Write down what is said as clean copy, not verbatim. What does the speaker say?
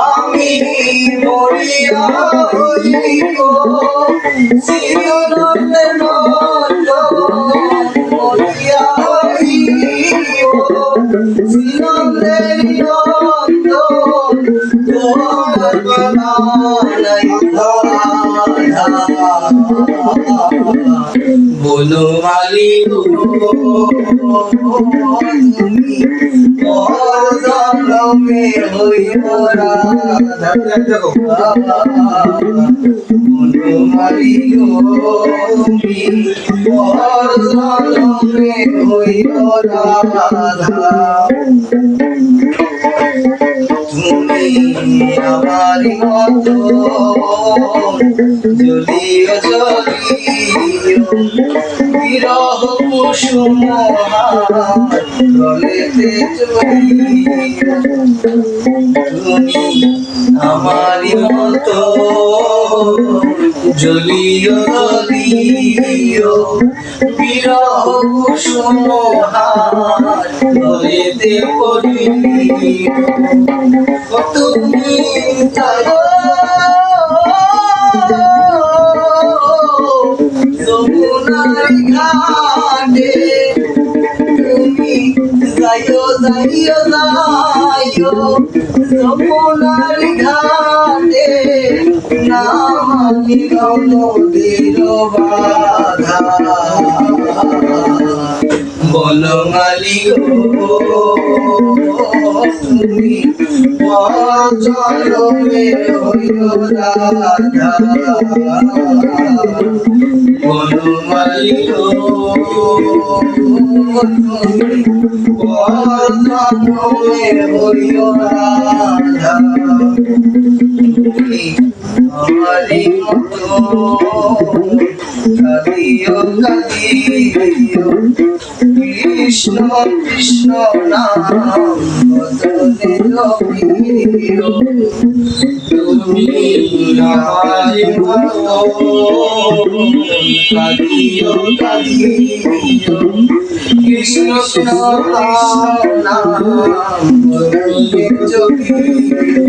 আমি মরিয়া হইব চিরনন্দের নন্দন মরিয়া হইব চিরনন্দের নন্দন তোমার বানাই বলো মালিক তুমি জন্মে হইব রাধা বলো মালিক তুমি জন্মে হইব রাধা তুমি আমার মতো জ্বলিও জ্বলিও বিরহ কুসুম গলেতে জ্বলিও তুমি আমার মতো জ্বলিও জ্বলিও বিরহ কুসুম গলেতে পড়িও তুমি যমুনার ঘাটে তুমি যাইও যাইও যাইও যমুনার ঘাটে নামানি নদীর বাধা বলো মালিক তুমি জন্মে হইও রাধা বলো মালিক তুমি জন্মে হইও রাধা তুমি আমারি মতো কাঁদিও কাঁদিও কৃষ্ণ কৃষ্ণ নাম বদনে রবিও তুমি আমারি মতো কাঁদিও কাঁদিও কৃষ্ণ কৃষ্ণ নাম বদনে রবিও